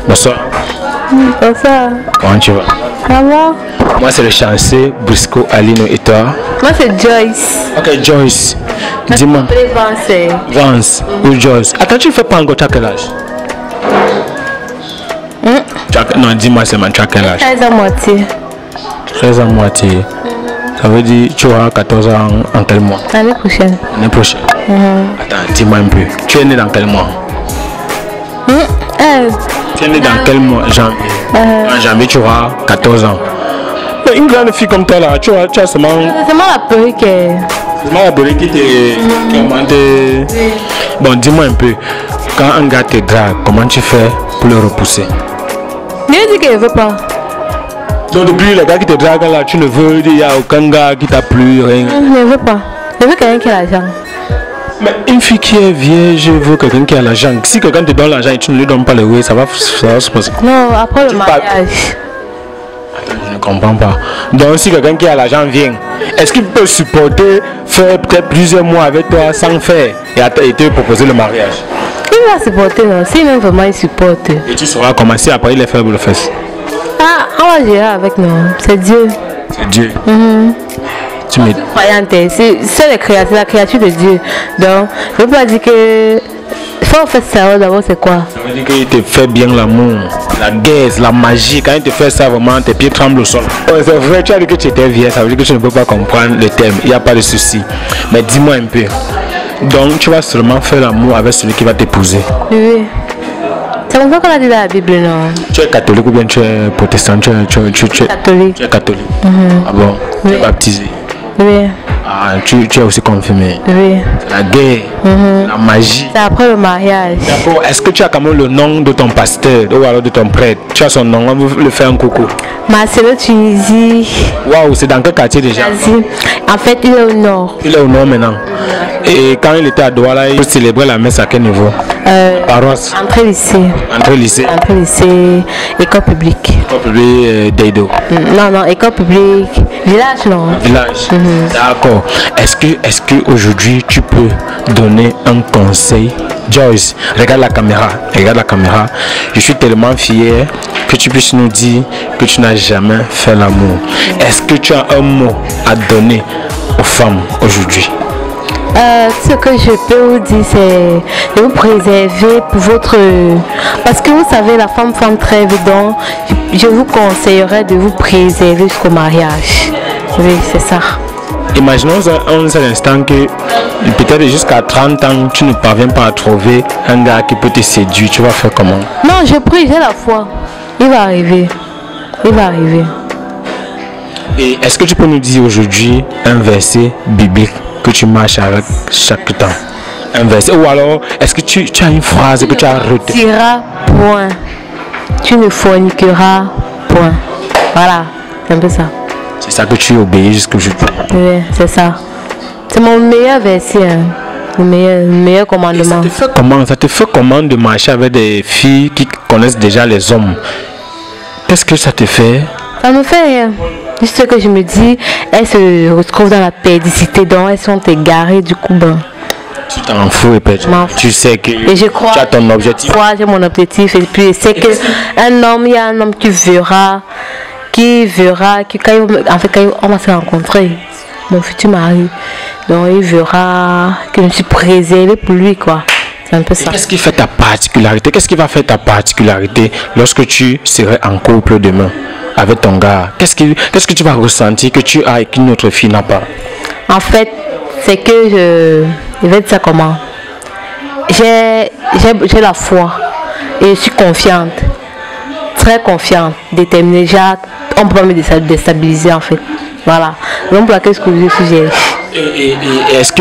Bonsoir. Bonsoir. Comment tu vas? Ça va? Moi c'est le chanceux Brisco Alino et toi? Moi c'est Joyce. Ok Joyce. Dis-moi. Vance ou Joyce. Attends, tu ne fais pas encore quel âge? Non, dis-moi seulement tu as quel âge? 13 à moitié. 13 à moitié. Ça veut dire tu auras 14 ans en quel mois? L'année prochaine. L'année prochaine. Attends, dis-moi un peu. Tu es né dans quel mois? Tu es né dans quel mois? Janvier. En janvier, tu auras 14 ans. Mais une grande fille comme toi là, tu as seulement. C'est seulement la perruque. C'est seulement la perruque qui te. Bon, dis-moi un peu. Quand un gars te drague, comment tu fais pour le repousser? Je lui dis qu'il ne veut pas. Donc depuis le gars qui te drague là, tu ne veux, il n'y a aucun gars qui t'a plu, rien. Je ne veux pas. Je veux quelqu'un qui a l'argent. Mais une fille qui est vierge veut quelqu'un qui a l'argent. Si quelqu'un te donne l'argent et tu ne lui donnes pas le oui, ça va se passer. Non, après le mariage. Attends, je ne comprends pas. Donc si quelqu'un qui a l'argent vient, est-ce qu'il peut supporter faire peut-être plusieurs mois avec toi sans faire et te proposer le mariage? Il va supporter, non? S'il même vraiment il supporte. Et tu sauras comment si après il est faible le fesses. Ah, on va gérer avec nous. C'est Dieu. C'est Dieu. Tu me dis. C'est la créature de Dieu. Donc, je ne veux pas dire que. Il faut faire savoir d'abord c'est quoi. Ça veut dire qu'il te fait bien l'amour, la gaze, la magie. Quand il te fait ça, vraiment, tes pieds tremblent au sol. Ouais, c'est vrai, tu as dit que tu étais vierge, ça veut dire que tu ne peux pas comprendre le thème. Il n'y a pas de souci. Mais dis-moi un peu. Donc, tu vas seulement faire l'amour avec celui qui va t'épouser. Oui. C'est comme ça qu'on a dit dans la Bible, non? Tu es catholique ou bien tu es protestant? Tu es catholique. Tu es catholique. Ah bon? Tu es baptisé? Oui. Ah, tu es aussi confirmé? Oui. La guerre, la magie. C'est après le mariage. D'accord. Est-ce que tu as quand même le nom de ton pasteur ou alors de ton prêtre? Tu as son nom, on veut le faire un coucou. Marcelo Tunisie. Waouh, c'est dans quel quartier déjà? En fait, il est au nord. Il est au nord maintenant. Et quand il était à Douala, il célébrait la messe à quel niveau? Paroisse. Entrée lycée. Entrée lycée. Entrée lycée, école publique. École publique d'Eido. Non, école publique. Village, non. Village. D'accord. Est-ce que aujourd'hui tu peux donner un conseil? Joyce, regarde la caméra. Regarde la caméra. Je suis tellement fier que tu puisses nous dire que tu n'as jamais fait l'amour. Est-ce que tu as un mot à donner aux femmes aujourd'hui? Ce que je peux vous dire, c'est de vous préserver pour votre... Parce que vous savez, la femme trêve, donc je vous conseillerais de vous préserver jusqu'au mariage. Oui, c'est ça. Imaginons un seul instant que peut-être jusqu'à 30 ans, tu ne parviens pas à trouver un gars qui peut te séduire. Tu vas faire comment? Non, je prie, j'ai la foi. Il va arriver. Il va arriver. Et est-ce que tu peux nous dire aujourd'hui un verset biblique que tu marches avec chaque temps? Un verset. Ou alors, est-ce que tu as une phrase que tu as retenue? Tu ne forniqueras point. Tu ne forniqueras point. Voilà, c'est un peu ça. C'est ça que tu obéis jusqu'aujourd'hui. Oui, c'est ça. C'est mon meilleur verset. Hein. Le meilleur commandement. Ça te fait comment de marcher avec des filles qui connaissent déjà les hommes? Qu'est-ce que ça te fait? Ça me fait rien. Juste ce que je me dis, elles se retrouvent dans la perdicité, donc elles sont égarées du coup. Ben, tu t'en fous et puis tu sais que et je crois, tu as ton objectif. Moi, j'ai mon objectif et puis c'est que il y a un homme qui verra, quand on va se rencontrer, mon futur mari, donc il verra que je suis préservée pour lui, quoi. C'est un peu ça. Qu'est-ce qui fait ta particularité? Qu'est-ce qui va faire ta particularité lorsque tu serais en couple demain avec ton gars? Qu'est-ce que tu vas ressentir que tu as et qu'une autre fille n'a pas? En fait, c'est que je vais dire ça comment? J'ai la foi et je suis confiante. Très confiante, déterminée. On peut pas me déstabiliser en fait. Voilà. Donc pour laquelle je suis. Et est-ce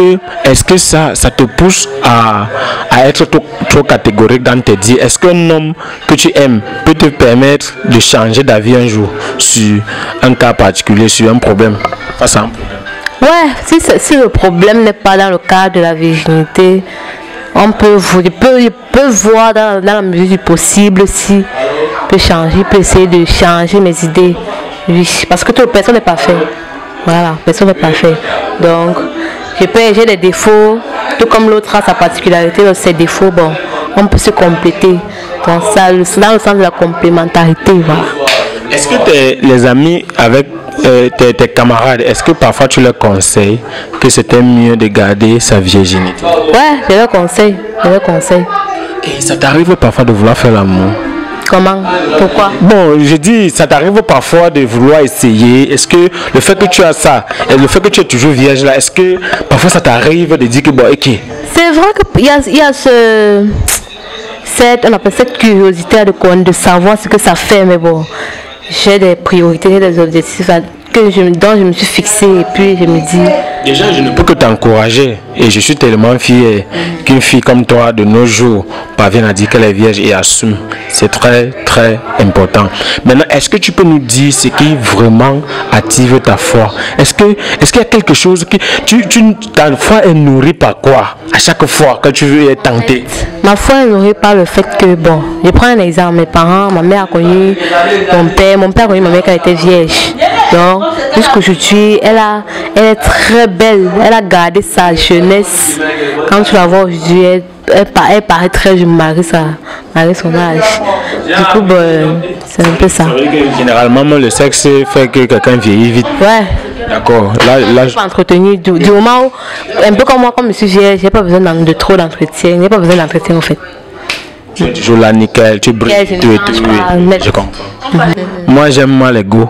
que ça te pousse à être trop catégorique dans tes dires? Est-ce qu'un homme que tu aimes peut te permettre de changer d'avis un jour sur un cas particulier, sur un problème, face à un problème? Ouais, si le problème n'est pas dans le cadre de la virginité, on peut voir dans la mesure du possible si peut changer, peut essayer de changer mes idées. Oui, parce que toute personne n'est pas faite. Voilà, personne n'est pas fait. Donc, j'ai des défauts, tout comme l'autre a sa particularité, ses défauts, bon, on peut se compléter. Donc ça, dans le sens de la complémentarité, voilà. Est-ce que les amis avec tes camarades, est-ce que parfois tu leur conseilles que c'était mieux de garder sa virginité? Ouais, je leur conseille, Et ça t'arrive parfois de vouloir faire l'amour? Comment? Pourquoi? Bon, je dis, ça t'arrive parfois de vouloir essayer. Est-ce que le fait que tu as ça, et le fait que tu es toujours vierge là, est-ce que parfois ça t'arrive de dire que bon, ok. C'est vrai qu'il y a on appelle cette curiosité de savoir ce que ça fait, mais bon, j'ai des priorités, des objectifs dont je me suis fixé et puis je me dis... Déjà, je ne peux que t'encourager et je suis tellement fier qu'une fille comme toi de nos jours parvienne à dire qu'elle est vierge et assume. C'est très très important. Maintenant, est-ce que tu peux nous dire ce qui vraiment active ta foi? Est-ce qu'il y a quelque chose que ta foi est nourrie par quoi à chaque fois que tu veux être tenté? Ma foi est nourrie par le fait que, bon, je prends un exemple, mes parents, ma mère a connu mon père a connu ma mère quand elle était vierge. Donc, jusqu'aujourd'hui, elle est très belle, elle a gardé sa jeunesse. Quand tu la vois aujourd'hui, elle paraît très jeune, malgré son âge. Du coup, c'est un peu ça. Généralement, le sexe fait que quelqu'un vieillit vite. Ouais. D'accord. Là, je peux entretenir du moment où, un peu comme moi, comme je suis vierge, j'ai pas besoin de trop d'entretien. J'ai pas besoin d'entretien en fait. Tu es toujours là, nickel, tu brilles, je comprends. Moi, j'aime mal les go.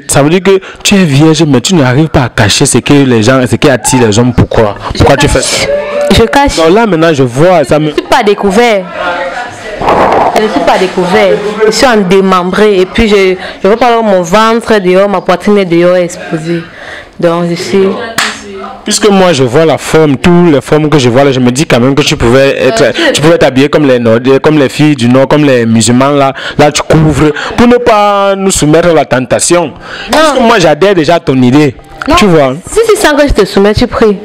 Ça veut dire que tu es vierge, mais tu n'arrives pas à cacher ce qui attire les hommes. Pourquoi tu fais ça? Je cache. Donc là, maintenant, je vois. Je ne suis pas découvert. Je suis en démembré. Et puis, je veux pas voir mon ventre dehors, ma poitrine est dehors exposée. Donc, je suis... Puisque moi je vois la forme, toutes les formes que je vois là, je me dis quand même que tu pouvais t'habiller comme les Nordiques, comme les filles du Nord, comme les musulmans là tu couvres pour ne pas nous soumettre à la tentation. Parce que moi j'adhère déjà à ton idée. Non. Tu vois. Si tu sens que je te soumets, tu pries.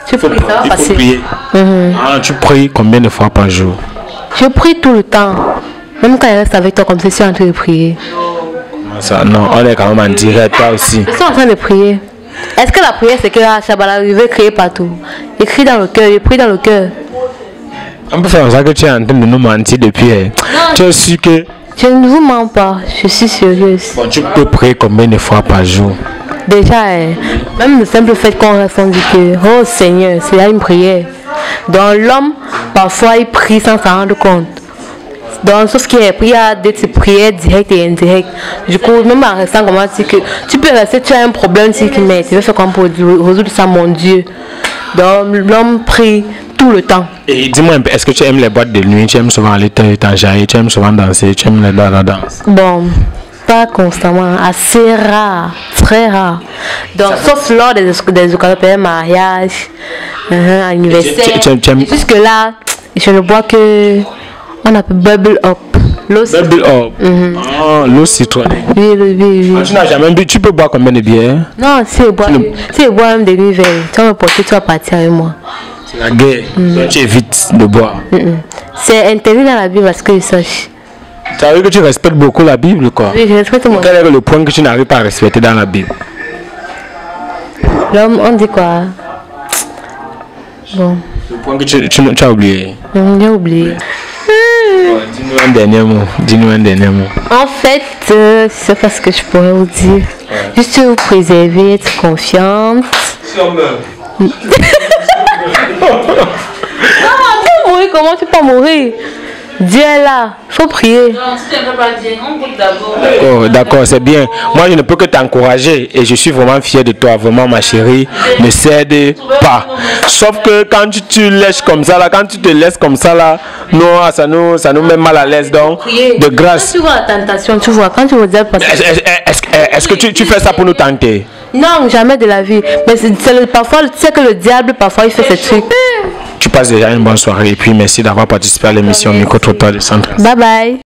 Tu pries, ça va passer. Prier. Tu pries combien de fois par jour? Je prie tout le temps. Même quand je reste avec toi comme ça, je suis en train de prier. Ça, non, on est quand même en direct toi aussi. Je suis en train de prier. Est-ce que la prière c'est que Shabala veut créer partout? Écrit dans le cœur, je prie dans le cœur. On peut faire ça que tu es en train de nous mentir depuis. Tu es sûr que... Je ne vous mens pas, je suis sérieuse. Bon, tu peux prier combien de fois par jour? Déjà, même le simple fait qu'on reste, on dit que oh Seigneur, c'est là une prière. Donc l'homme, parfois il prie sans s'en rendre compte. Donc, sauf qu'il y a des prières directes et indirectes. Du coup, même en restant comme ça, que tu peux rester, tu as un problème, mais tu veux faire comme pour résoudre ça, mon Dieu. Donc, l'homme prie tout le temps. Et dis-moi un peu, est-ce que tu aimes les boîtes de nuit? Tu aimes souvent aller t'enjailler? Tu aimes souvent danser? Tu aimes la danse? Bon, pas constamment, assez rare, très rare. Donc, sauf lors des occasions, mariage, anniversaire. Jusque là, je ne bois que... On appelle bubble up. Bubble up. L'eau citronnée. Oui. Tu n'as jamais bu. Tu peux boire combien de bières? Non, si je bois même des nuits veilles, tu vas me porter, tu vas partir avec moi. C'est la guerre. Donc, tu évites de boire. C'est interdit dans la Bible parce que je sache. Ça veut dire que tu respectes beaucoup la Bible, quoi. Oui, je respecte mon. Quel est le point que tu n'arrives pas à respecter dans la Bible? L'homme, on dit quoi? Bon. Le point que tu as oublié. J'ai oublié. Dis-nous un dernier mot. En fait, c'est pas ce que je pourrais vous dire. Juste vous préserver, être confiante. Non, comment tu peux mourir? Dieu est là, il faut prier. D'accord, c'est bien. Moi, je ne peux que t'encourager et je suis vraiment fier de toi, vraiment ma chérie. Ne cède pas. Sauf que quand tu te laisses comme ça, là, non, ça nous met mal à l'aise. Donc, de grâce. Quand tu vois la tentation, tu vois, quand tu vois dire passer. Est-ce que tu fais ça pour nous tenter? Non, jamais de la vie. Mais parfois, tu sais que le diable, parfois, il fait ces trucs. Tu passes déjà une bonne soirée et puis merci d'avoir participé à l'émission Micro-Trottoir de Centre. Bye bye.